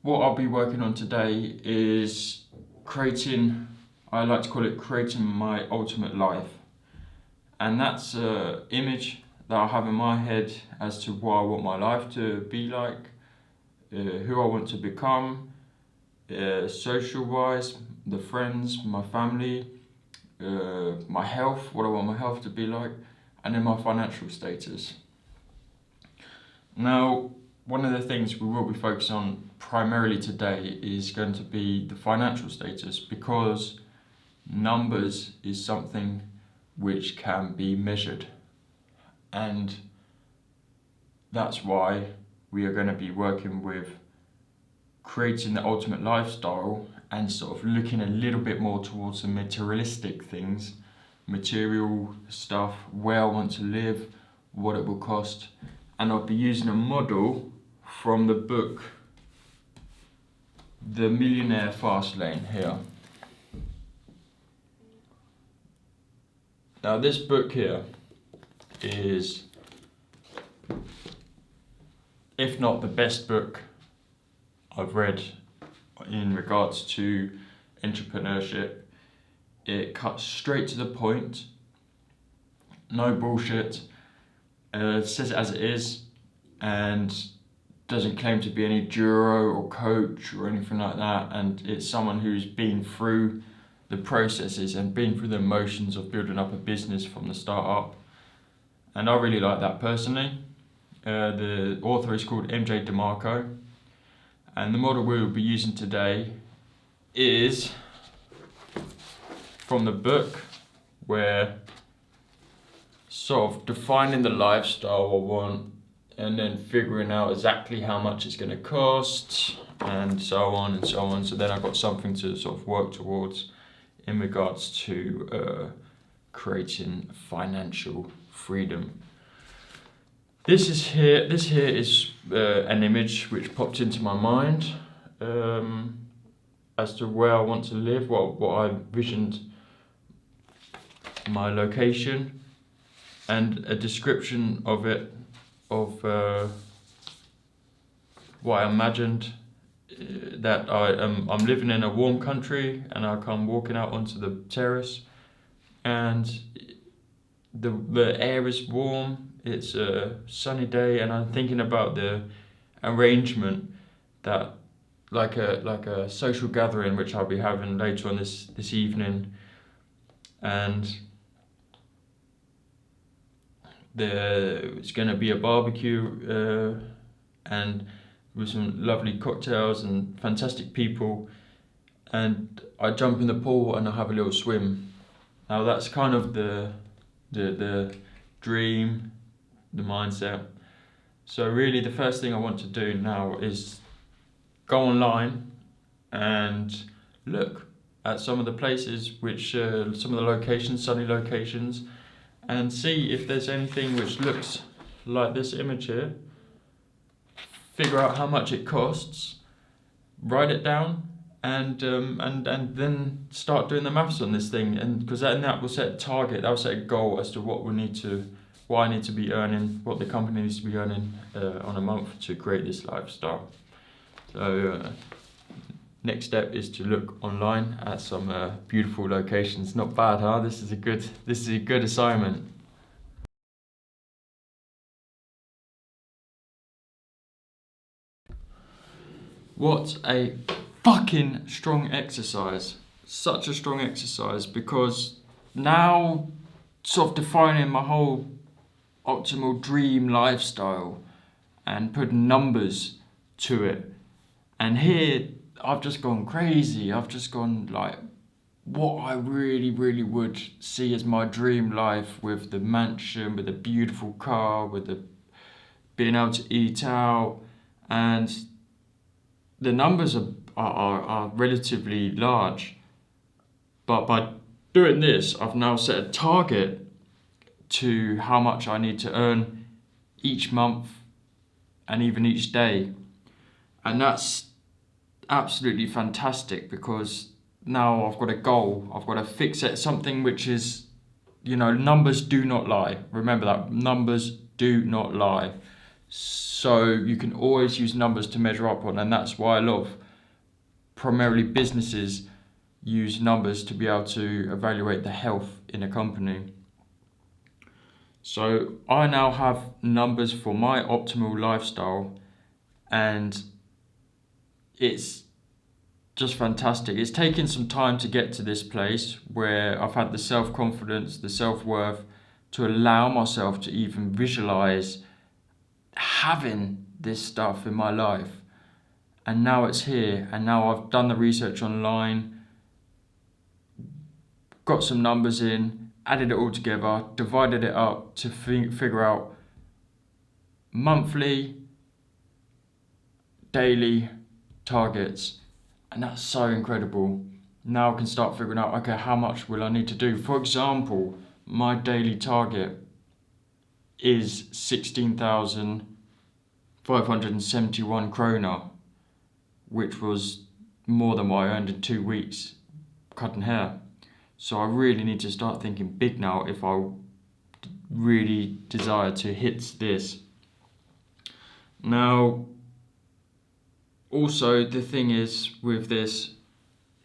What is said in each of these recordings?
What I'll be working on today is I like to call it creating my ultimate life. And that's an image that I have in my head as to what I want my life to be like, who I want to become, social-wise, the friends, my family, my health, what I want my health to be like, and then my financial status. Now, one of the things we will be focusing on primarily today is going to be the financial status, because numbers is something which can be measured, and that's why we are going to be working with creating the ultimate lifestyle and sort of looking a little bit more towards the materialistic things, material stuff, where I want to live, what it will cost. And I'll be using a model from the book The Millionaire Fast Lane here. Now this book here is, if not the best book I've read in regards to entrepreneurship. It cuts straight to the point, no bullshit, says it as it is, and doesn't claim to be any guru or coach or anything like that. And it's someone who's been through the processes and been through the emotions of building up a business from the start up. And I really like that personally. The author is called MJ DeMarco. And the model we will be using today is from the book, where sort of defining the lifestyle I want and then figuring out exactly how much it's going to cost and so on and so on. So then I've got something to sort of work towards in regards to creating financial freedom. This here is an image which popped into my mind as to where I want to live, what I visioned my location, and a description of it, of what I imagined, that I'm living in a warm country and I come walking out onto the terrace and the air is warm. It's a sunny day, and I'm thinking about the arrangement that, like a social gathering which I'll be having later on this evening, and it's going to be a barbecue and with some lovely cocktails and fantastic people, and I jump in the pool and I have a little swim. Now that's kind of the dream, the mindset. So really the first thing I want to do now is go online and look at some of the places which some of the locations, sunny locations, and see if there's anything which looks like this image here. Figure out how much it costs, write it down, and then start doing the maths on this thing. And because that will set a target, that will set a goal as to what I need to be earning, what the company needs to be earning on a month to create this lifestyle. So next step is to look online at some beautiful locations. Not bad, huh? This is a good assignment. What a fucking strong exercise. Such a strong exercise, because now sort of defining my whole optimal dream lifestyle and putting numbers to it. And here I've just gone crazy. I've just gone like what I really, really would see as my dream life, with the mansion, with the beautiful car, with the being able to eat out, and the numbers are relatively large. But by doing this, I've now set a target to how much I need to earn each month and even each day. And that's absolutely fantastic, because now I've got a goal. I've got to fix it, something which is, numbers do not lie. Remember that, numbers do not lie. So you can always use numbers to measure up on, and that's why a lot of primarily businesses use numbers to be able to evaluate the health in a company. So I now have numbers for my optimal lifestyle, and it's just fantastic. It's taken some time to get to this place where I've had the self-confidence, the self-worth to allow myself to even visualize having this stuff in my life. And now it's here, and now I've done the research online, got some numbers in, added it all together, divided it up to figure out monthly, daily targets. And that's so incredible. Now I can start figuring out, okay, how much will I need to do? For example, my daily target is 16,571 krona, which was more than what I earned in 2 weeks cutting hair. So I really need to start thinking big now if I really desire to hit this. Now, also the thing is with this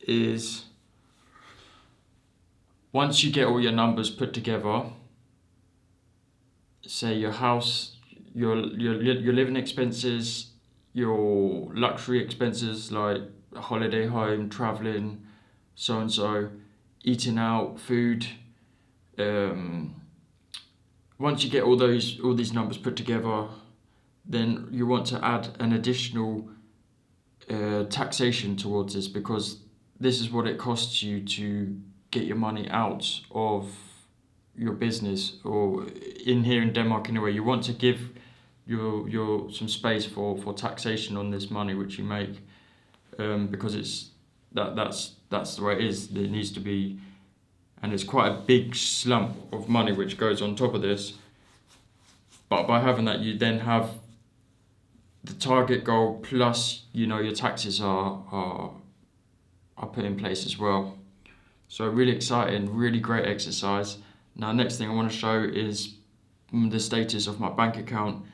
is once you get all your numbers put together, say your house, your living expenses, your luxury expenses like holiday home, traveling, so and so, eating out, food. Once you get all these numbers put together, then you want to add an additional taxation towards this, because this is what it costs you to get your money out of your business, or in here in Denmark anyway. You want to give your some space for taxation on this money which you make, because it's that's the way it is. It needs to be, and it's quite a big slump of money which goes on top of this. But by having that, you then have the target goal plus your taxes are put in place as well. So really exciting, really great exercise. Now next thing I want to show is the status of my bank account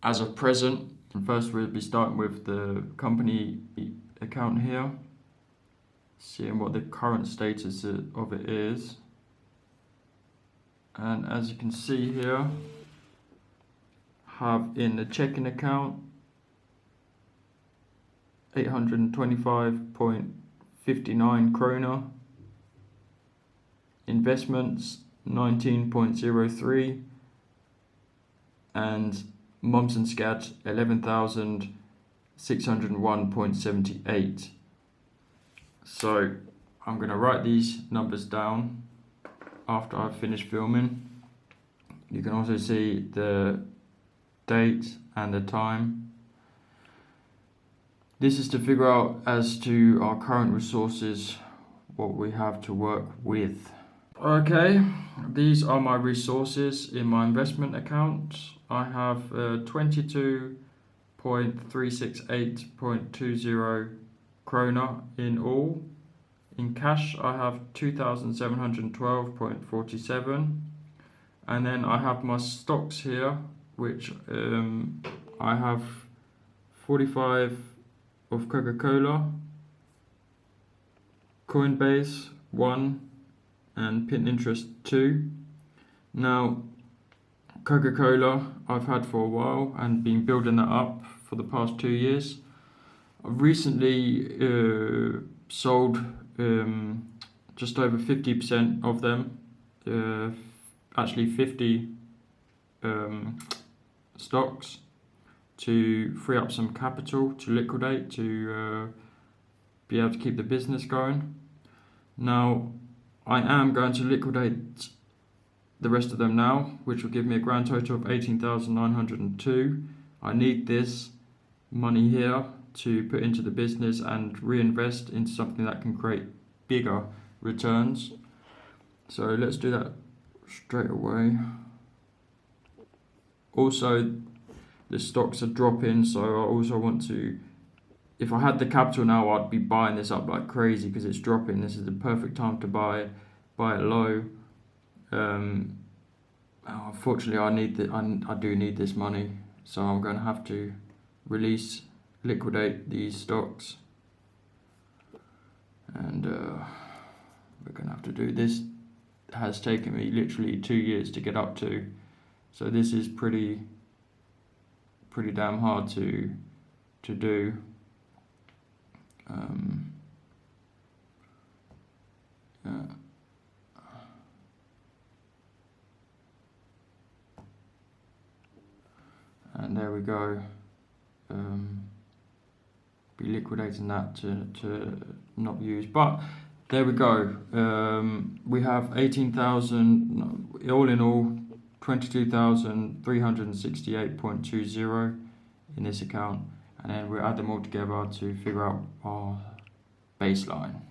as of present. And first we'll be starting with the company account here, seeing what the current status of it is. And as you can see here, have in the checking account 825.59 krona, investments 19.03, and mums and scat 11,601.78. So I'm going to write these numbers down after I've finished filming. You can also see the date and the time. This is to figure out as to our current resources, what we have to work with. Okay, these are my resources in my investment account. I have 22.368.20 krona in all. In cash, I have 2,712.47. And then I have my stocks here, which I have 45 of Coca-Cola, Coinbase 1, and Pinterest 2. Now, Coca-Cola I've had for a while and been building that up for the past 2 years. I've recently sold just over 50% of them, actually 50 stocks, to free up some capital to liquidate, to be able to keep the business going. Now, I am going to liquidate the rest of them now, which will give me a grand total of 18,902. I need this money here to put into the business and reinvest into something that can create bigger returns. So let's do that straight away. Also, the stocks are dropping, so I also want to, if I had the capital now, I'd be buying this up like crazy because it's dropping. This is the perfect time to buy it low. Unfortunately, I do need this money. So I'm going to have to liquidate these stocks, and we're going to have to do this. It has taken me literally 2 years to get up to, so this is pretty damn hard to do. Yeah. And there we go. Be liquidating that to not use, but there we go. We have 18,000, all in all 22,368.20 in this account, and then we add them all together to figure out our baseline.